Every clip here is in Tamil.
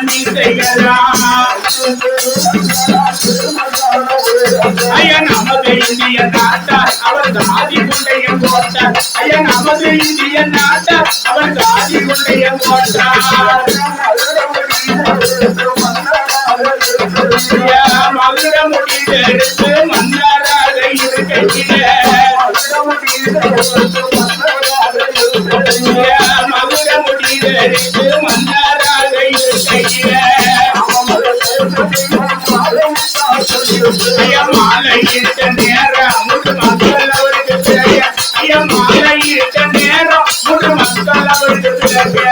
மீசைகளா ஐயா நமது இந்திய நாட்டார் அவர் தாதி குண்டையம் போட்டார் ஐயா நமது இந்திய நாட்டார் அவர் தாதி குண்டையம் போட்டார் மதுர முடிந்தெடுத்து மன்னராக இருக்கையில மதுர முடிந்தெடுத்து மன்னராக இருக்கையில ஐயா மாலையிட்ட நேரம் முழு மக்கள் அவருக்கு பிறகு ஐயா மாலையிட்ட நேரம் முழு மக்கள் அவருக்கு பிறகு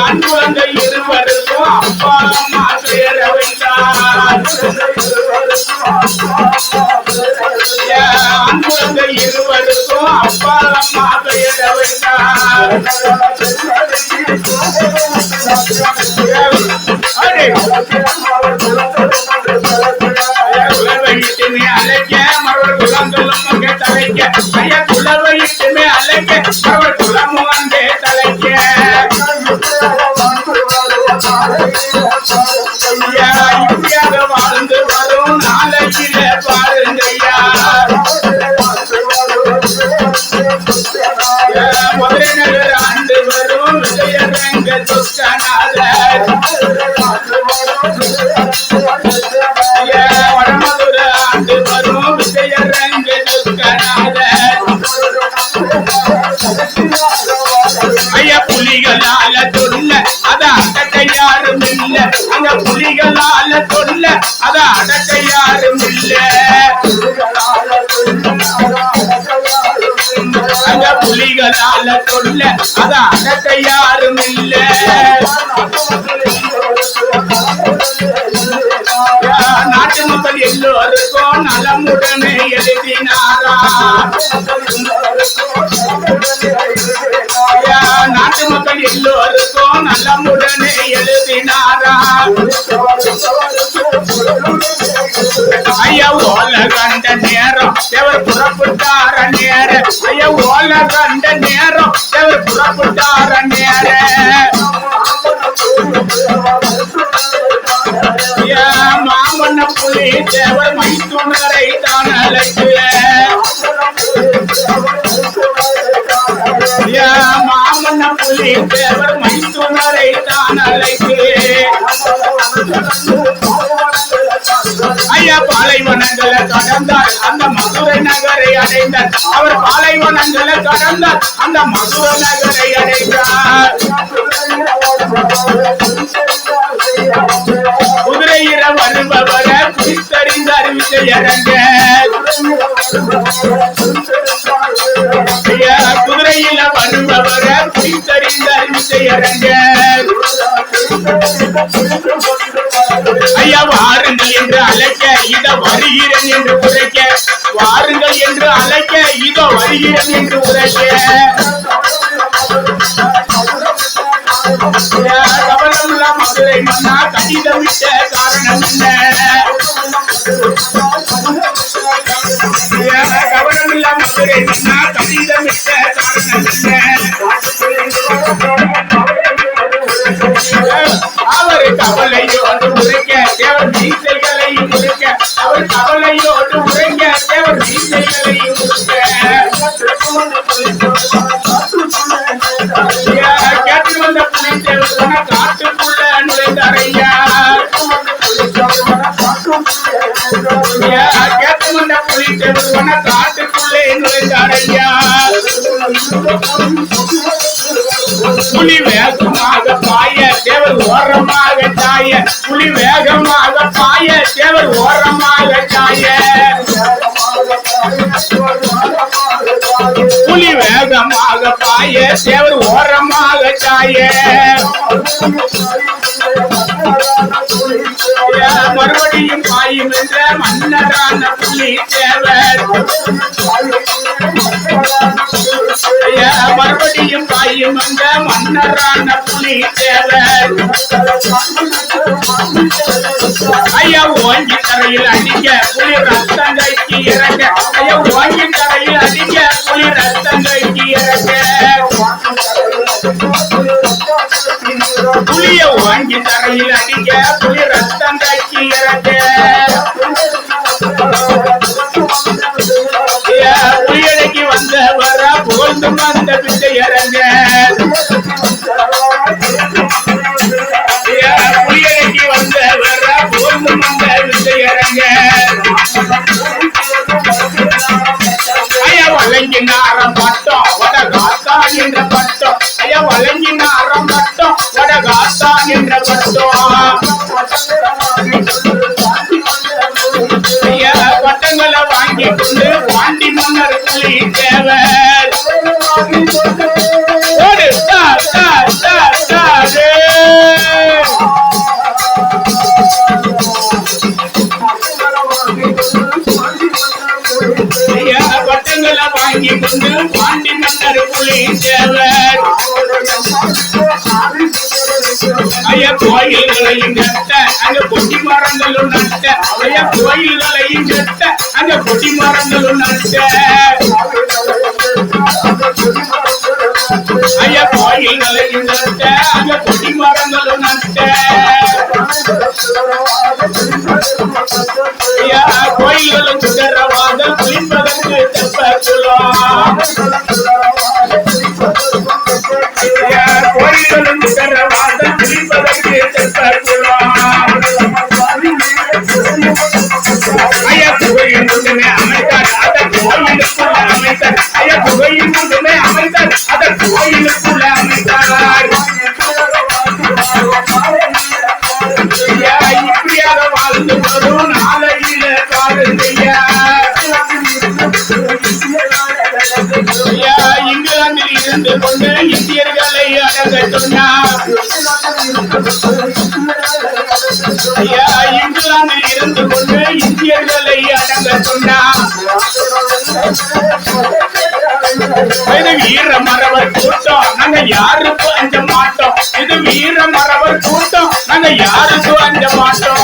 அன்பு அந்த இருவருக்கும் அப்பா அம்மா பேர வைத்தார் அன்பு அந்த இருவருக்கும் அப்பா அம்மா பேர வைத்தார் குலவையிட்டுமே அழைக்க மறுவர் குலம் சொல்லும் தலைக்க ஐயா குலவையிட்டுமே அழைக்க மறுவர் குலமும் அங்கே தலைக்க இப்படியாக வாழ்ந்து வரும் நாளையில பாருங்கய்யா மதுரை நகர் ஆண்டு வரும் விஜயரங்க சொக்கநாதர் வடமதுர ஆண்டு வரும் விஜயரங்க சொக்கநாதர் ஐயா புலிகளால சொல்ல அத அடக்க யாரும் இல்ல அங்க புலிகளால சொல்ல அத அடக்க யாரும் இல்ல அங்க புலிகளால சொல்ல அத அடக்க யாரும் இல்ல நாட்டு மக்கள் எல்லோருக்கும் நலமுடனே எழுதினாரா நாட்டு மக்கள் எல்லோருக்கும் நலமுடனே எழுதினாரா ஐயா ஓல கண்ட நேரம் தேவர் புறப்பட்டார நேர ஐயா ஓல கண்ட நேரம் தேவர் புறப்பட்டார நேர மாமன்ன புலி தேவர் மைத்துணரை தான் அழைக்கல மாமன்ன புலி தேவர் மைத்துணரை தான் அழைக்கல ஐயா பாலைவனங்களை கடந்தார் அந்த மதுரை நகரை அடைந்தார் அவர் பாலைவனங்களை கடந்தார் அந்த மதுரை நகரை அடைந்தார் குதிரையில வருபவர குறித்தறிந்தார் விஜயரங்க குதிரையில வருபவர குறித்தறிந்தார் விஜயரங்க ஐயா வாருங்கள் என்று அழைக்க இத வருகிறேன் என்று உரைக்க வாருங்கள் என்று அழைக்க இதோ வருகிறேன் என்று உரைக்க கவனமுள்ள மதுரை மன்னா கடிதமிட்ட காரணம் என்ன கவனமுள்ள மதுரை மன்னா கடிதமிட்ட காரணம் என்ன அவர் கவலையோடு உரைக்க தேவர் மீசைகளையும் உரைக்க அவர் கவலையோடு உரைக்க தேவர் மீசைகளையும் உரைக்க கேட்டு வந்த புலி தேவர் காட்டுக்குள்ள நுழைந்தாரையா கேட்டு வந்த புலி தேவர் காட்டுக்குள்ளே நுழைந்தாரையா புலி வேகமாக பாய தேவர் ஓரமாக சாய புலி வேகமாக பாய தேவர் ஓரமாக சாய புலி வேகமாக பாய தேவர் ஓரமாக சாய மறுபடியும் பாயும் என்ற மன்னரான புலி தேவர் மறுபடியும் பாயும் என்ற மன்னரான புலி தேவர் ஐயா ஓங்கி தரையில் அடிக்க புலி ரத்தங்கைக்கு இறங்க ஐயா ஓங்கி தரையில் அடிக்க புலி ரத்தங்கைக்கு இறங்க புளிய வாங்கி தரையில் அடிக்க புலி ரத்தம் கக்கி இறக்க புயலைக்கு வந்த வர புகழ்ந்து வந்த பிச்சை இறங்க புயலைக்கு வந்த வர புகழ்ந்து வந்த பிச்சை இறங்க ஐயா வழங்கினாரம் பட்டம் வட காத்தா என்ற பட்டம் ஐயா வழங்கினாரம் பட்டம் வட காத்தா என்ற பட்டம் ஐயா பட்டங்களை வாங்கி கொண்டு பாண்டி மன்னர் புலி தேவர் பட்டங்களை வாங்கி கொண்டு பாண்டி மன்னர் புலி தேவர் ஐயா கோயில்களையும் கட்ட அங்க கொடி மரங்களும் நட்ட ஐயா கோயில்களையும் கட்ட அங்க கொடி மரங்களும் நட்ட ஐயா கோயில்களையும் கட்ட அங்க கொடி மரங்களும் நட்ட ஐயா கோயில்களும் சுகரவாத குளிப்பதற்கு தெப்ப குளம் கோயில்களும் சுகரவாத குளிப்பதற்கு தெப்ப குளம் ஐயா புகையின் முழுமே அமைத்தார் அதற்கு கோயிலுக்குள்ள அமைத்தார் ஐயா புகையின் முழுமே அமைத்தார் அதற்கு கோயிலுக்குள்ள அமைத்தார் இப்படியாக வாழ்ந்து வரும் நாளையில பாருங்கய்யா இங்கிலாந்தில் இருந்து கொண்டு இந்தியர்களை அடங்க சொன்னார் ஐயா இங்கிலாந்தில் இருந்து கொண்டு இந்தியர்களை அடங்க சொன்னார் இது வீர மரவர் கூட்டம் நாங்க யாருக்கும் அஞ்ச மாட்டோம் இது வீர மரவர் கூட்டம் நாங்க யாருக்கும் அஞ்ச மாட்டோம்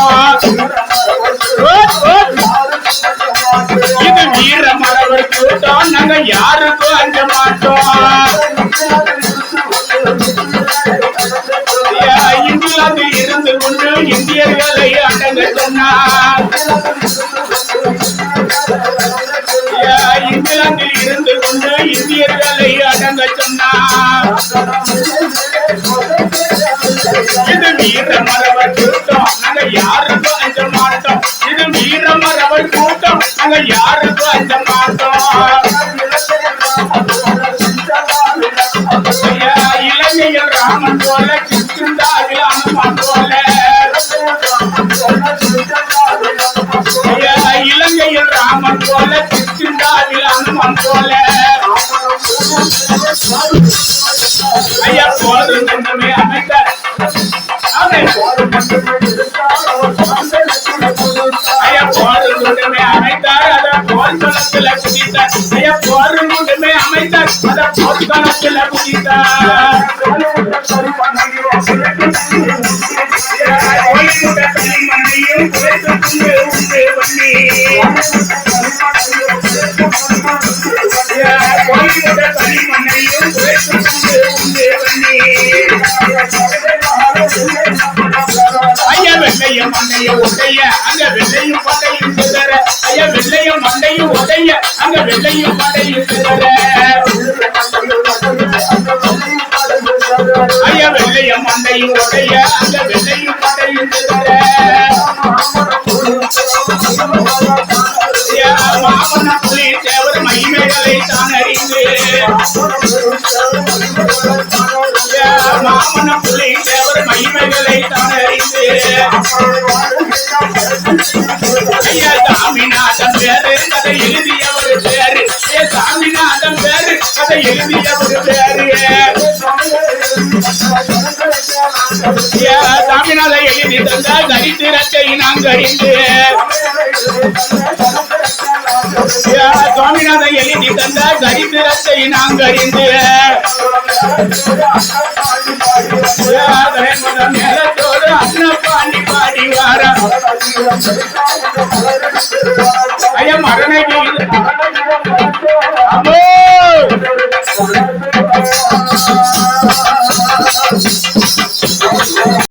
இது வீர மரவர் கூட்டம் நாங்க யாருக்கும் அஞ்ச மாட்டோம் இங்கிலாந்தில் இருந்து கொண்டு இந்தியர்களை அடங்க சொன்னார் இங்கிலாந்தில் இருந்து கொண்டு இந்தியர்களை அடங்க சொன்னார் இது வீர மரவர் கூட்டம் நாங்க யாருக்கும் அஞ்ச மாட்டோம் இது வீர மரவர் கூட்டம் நாங்க யாருக்கும் அஞ்ச மாட்டோம் இலங்கையில் ராமன் போல கிருஷ்ணாவில் அனுமான் போல இலங்கையில் ராமன் போல கிருஷ்ணாவில் அனுமான் போல ஐயா போதும் நன்றமே அமைத்தார் ஐயா போதும் நன்றமே அமைத்தார் அத போர்க்களத்தில் குதித்தார் ஐயா போதும் நன்றமே அமைத்தார் அத போர்க்களத்தில் குதித்தார் மண்ணையும் குறைத்து கொண்டு உண்டு பண்ணி மண்ணையும் குறைத்து கொண்டு உண்டு பண்ணி ஐயா வெள்ளையும் மண்ணையும் உடைய அங்க வெள்ளையும் பட்டையும் சிதற ஐயா வெள்ளையும் மண்டையும் உடைய அங்க வெள்ளையும் பட்டையும் சிதற ஐயா வெள்ளையும் மண்டையும் உடைய அங்க வெள்ளையும் பட்டையும் சிதற மாமன புலி தேவர் மகிமைகளை தான் அறிந்து மாமன புலி தேவர் மகிமைகளை தான் அறிந்து ஐயா சாமிநாதன் பேரு கதை எழுதியவர் பேரு சாமிநாதன் பேரு கதை எழுதியவர் பேரு சாமிநாதன் எழுதி தந்த சரித்திரத்தை நாங்கள் அறிந்து சுவாமிநாதன் எழுதி தந்த சரித்திரத்தை நாங்கள் அறிந்து மேலத்தோடு அன்னப்பாண்டி பாடி வார ஐயா மரணை அம்மோ